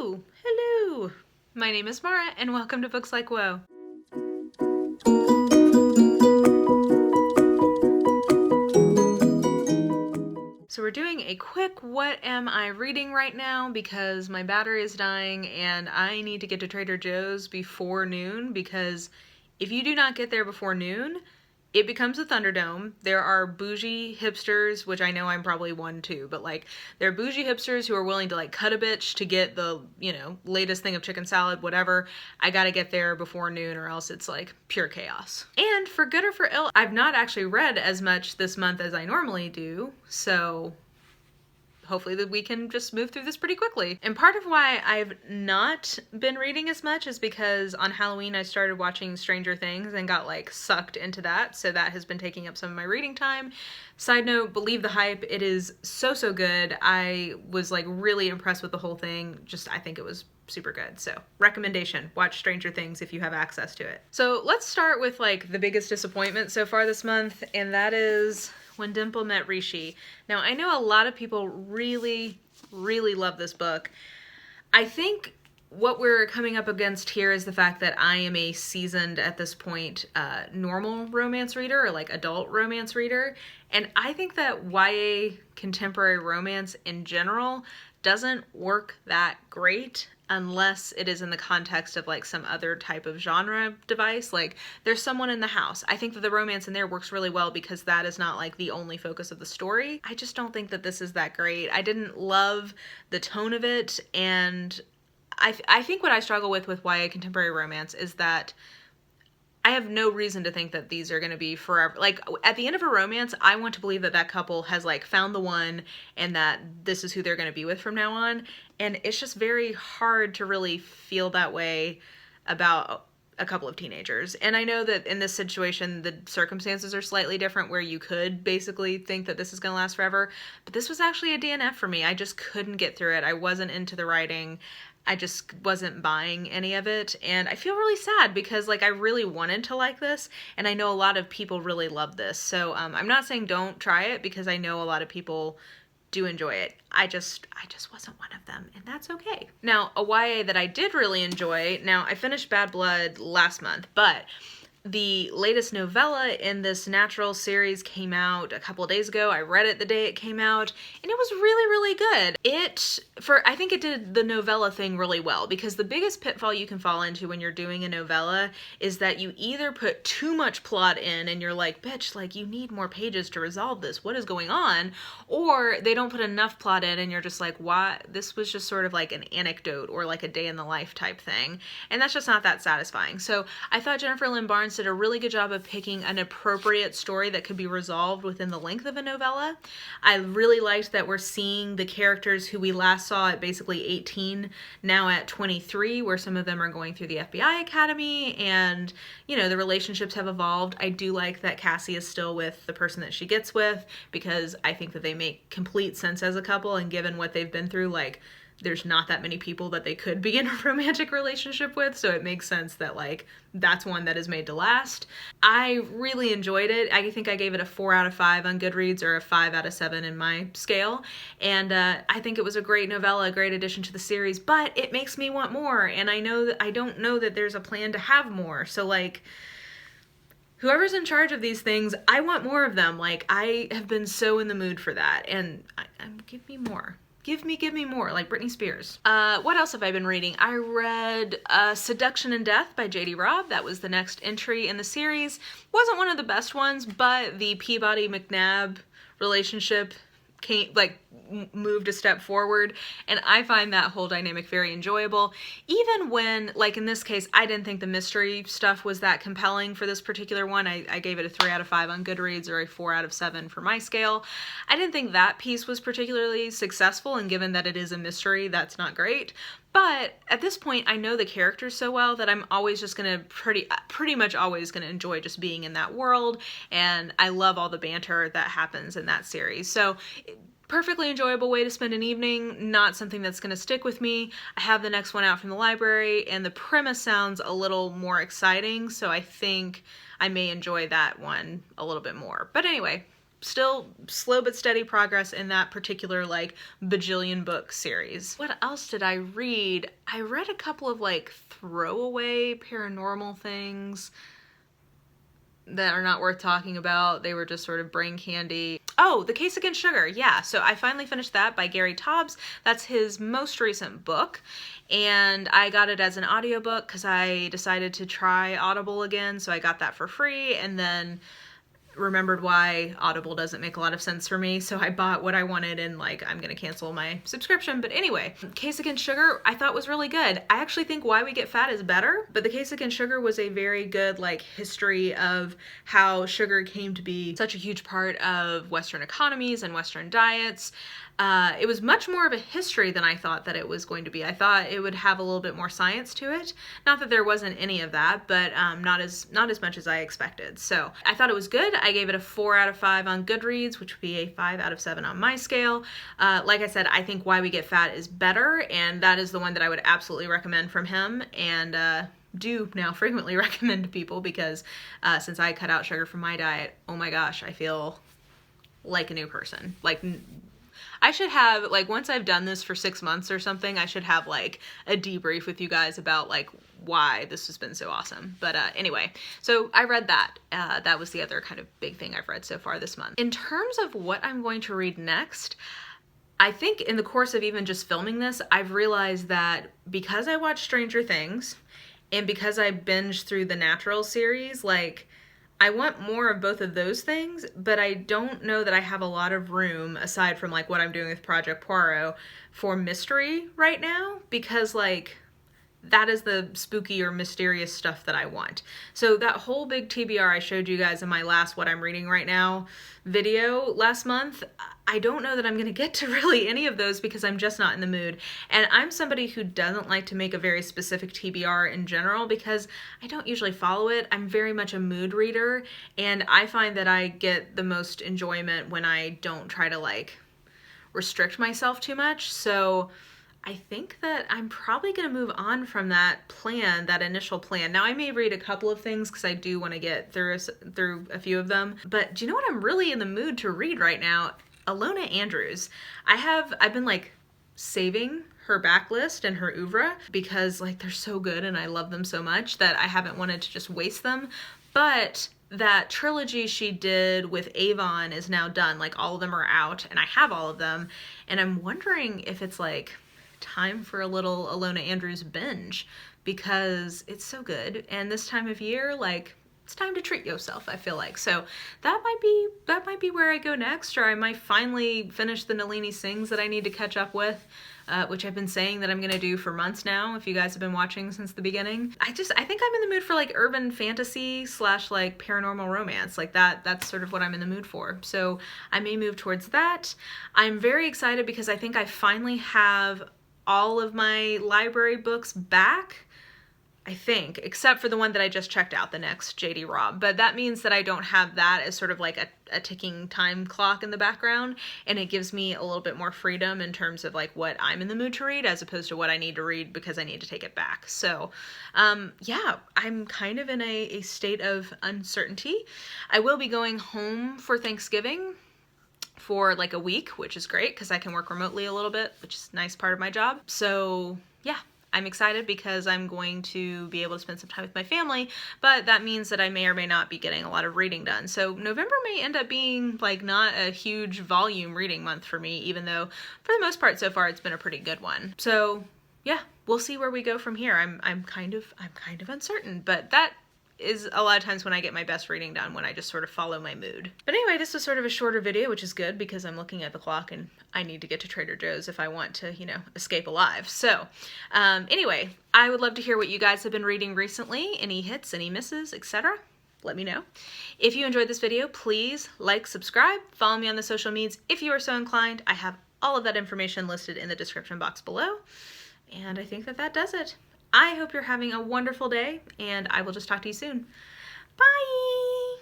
Hello! My name is Mara, and welcome to Books Like Whoa. So we're doing a quick what am I reading right now because my battery is dying and I need to get to Trader Joe's before noon, because if you do not get there before noon, it becomes a Thunderdome. There are bougie hipsters, which I know I'm probably one too, but like there are bougie hipsters who are willing to like cut a bitch to get the, latest thing of chicken salad, whatever. I gotta get there before noon or else it's like pure chaos. And for good or for ill, I've not actually read as much this month as I normally do, so hopefully that we can just move through this pretty quickly. And part of why I've not been reading as much is because on Halloween I started watching Stranger Things and got like sucked into that, so that has been taking up some of my reading time. Side note, believe the hype, it is so good. I was like really impressed with the whole thing. I think it was super good. So recommendation, watch Stranger Things if you have access to it. So let's start with like the biggest disappointment so far this month, and that is When Dimple Met Rishi. Now, I know a lot of people really love this book. I think what we're coming up against here is the fact that I am a seasoned, at this point, normal romance reader, or like adult romance reader. And I think that YA contemporary romance in general doesn't work that great unless it is in the context of like some other type of genre device. Like there's someone in the house. I think that the romance in there works really well because that is not like the only focus of the story. I just don't think that this is that great. I didn't love the tone of it, and I think what I struggle with YA contemporary romance is that I have no reason to think that these are going to be forever. Like, at the end of a romance, I want to believe that that couple has, like, found the one and that this is who they're going to be with from now on. And it's just very hard to really feel that way about a couple of teenagers. And I know that in this situation, the circumstances are slightly different where you could basically think that this is going to last forever. But this was actually a DNF for me. I just couldn't get through it. I wasn't into the writing. I just wasn't buying any of it, and I feel really sad because like I really wanted to like this, and I know a lot of people really love this. So I'm not saying don't try it, because I know a lot of people do enjoy it. I just wasn't one of them, and that's okay. Now, a YA that I did really enjoy, now I finished Bad Blood last month, but the latest novella in this Natural series came out a couple of days ago. I read it the day it came out, and it was really good. I think it did the novella thing really well, because the biggest pitfall you can fall into when you're doing a novella is that you either put too much plot in and you're like, bitch, like you need more pages to resolve this. What is going on? Or they don't put enough plot in and you're just like, why? This was just sort of like an anecdote or like a day in the life type thing. And that's just not that satisfying. So I thought Jennifer Lynn Barnes did a really good job of picking an appropriate story that could be resolved within the length of a novella. I really liked that we're seeing the characters who we last saw at basically 18 now at 23, where some of them are going through the FBI Academy, and the relationships have evolved. I do like that Cassie is still with the person that she gets with, because I think that they make complete sense as a couple, and given what they've been through, like there's not that many people that they could be in a romantic relationship with, so it makes sense that like that's one that is made to last. I really enjoyed it. I think I gave it a 4 out of 5 on Goodreads, or a 5 out of 7 in my scale, and I think it was a great novella, a great addition to the series, but it makes me want more, and I don't know that there's a plan to have more. So like, whoever's in charge of these things, I want more of them. Like, I have been so in the mood for that, and give me more. Give me more, like Britney Spears. What else have I been reading? I read Seduction and Death by J.D. Robb. That was the next entry in the series. Wasn't one of the best ones, but the Peabody-McNabb relationship moved a step forward, and I find that whole dynamic very enjoyable. Even when, like in this case, I didn't think the mystery stuff was that compelling for this particular one. I gave it a 3 out of 5 on Goodreads, or a 4 out of 7 for my scale. I didn't think that piece was particularly successful, and given that it is a mystery, that's not great. But at this point, I know the characters so well that I'm always just gonna pretty much always gonna enjoy just being in that world, and I love all the banter that happens in that series. So perfectly enjoyable way to spend an evening, not something that's gonna stick with me. I have the next one out from the library, and the premise sounds a little more exciting, so I think I may enjoy that one a little bit more. But anyway, still slow but steady progress in that particular like bajillion book series. What else did I read? I read a couple of like throwaway paranormal things that are not worth talking about. They were just sort of brain candy. Oh, The Case Against Sugar. Yeah, so I finally finished that by Gary Taubes. That's his most recent book. And I got it as an audiobook because I decided to try Audible again. So I got that for free and then remembered why Audible doesn't make a lot of sense for me, so I bought what I wanted and like I'm gonna cancel my subscription. But anyway, Case Against Sugar I thought was really good. I actually think Why We Get Fat is better, but The Case Against Sugar was a very good like history of how sugar came to be such a huge part of Western economies and Western diets. It was much more of a history than I thought that it was going to be. I thought it would have a little bit more science to it. Not that there wasn't any of that, but not as much as I expected. So I thought it was good. I gave it a 4 out of 5 on Goodreads, which would be a 5 out of 7 on my scale. Like I said, I think Why We Get Fat is better, and that is the one that I would absolutely recommend from him, and do now frequently recommend to people because since I cut out sugar from my diet, oh my gosh, I feel like a new person. Like, I should have, like, once I've done this for 6 months or something, I should have, like, a debrief with you guys about, like, why this has been so awesome. But anyway, so I read that. That was the other kind of big thing I've read so far this month. In terms of what I'm going to read next, I think in the course of even just filming this, I've realized that because I watched Stranger Things and because I binged through the Natural series, like, I want more of both of those things, but I don't know that I have a lot of room, aside from like what I'm doing with Project Poirot, for mystery right now, because like that is the spooky or mysterious stuff that I want. So that whole big TBR I showed you guys in my last What I'm Reading Right Now video last month, I don't know that I'm going to get to really any of those because I'm just not in the mood. And I'm somebody who doesn't like to make a very specific TBR in general because I don't usually follow it. I'm very much a mood reader, and I find that I get the most enjoyment when I don't try to like restrict myself too much. So I think that I'm probably going to move on from that plan, that initial plan. Now, I may read a couple of things because I do want to get through a few of them. But do you know what I'm really in the mood to read right now? Alona Andrews. I've been like saving her backlist and her oeuvre because like they're so good and I love them so much that I haven't wanted to just waste them. But that trilogy she did with Avon is now done. Like all of them are out and I have all of them. And I'm wondering if it's like time for a little Alona Andrews binge because it's so good. And this time of year, like, it's time to treat yourself, I feel like. So that might be where I go next, or I might finally finish the Nalini Sings that I need to catch up with, which I've been saying that I'm gonna do for months now, if you guys have been watching since the beginning. I think I'm in the mood for like urban fantasy / like paranormal romance. Like that's sort of what I'm in the mood for. So I may move towards that. I'm very excited because I think I finally have all of my library books back, I think, except for the one that I just checked out, the next J.D. Robb. But that means that I don't have that as sort of like a ticking time clock in the background, and it gives me a little bit more freedom in terms of like what I'm in the mood to read as opposed to what I need to read because I need to take it back. So yeah, I'm kind of in a state of uncertainty. I will be going home for Thanksgiving for like a week, which is great because I can work remotely a little bit, which is a nice part of my job. So yeah, I'm excited because I'm going to be able to spend some time with my family, but that means that I may or may not be getting a lot of reading done. So November may end up being like not a huge volume reading month for me, even though for the most part so far it's been a pretty good one. So yeah, we'll see where we go from here. I'm kind of uncertain, but that is a lot of times when I get my best reading done, when I just sort of follow my mood. But anyway, this was sort of a shorter video, which is good because I'm looking at the clock and I need to get to Trader Joe's if I want to, you know, escape alive. So anyway, I would love to hear what you guys have been reading recently, any hits, any misses, etc. Let me know. If you enjoyed this video, please like, subscribe, follow me on the social medias if you are so inclined. I have all of that information listed in the description box below. And I think that does it. I hope you're having a wonderful day, and I will just talk to you soon. Bye!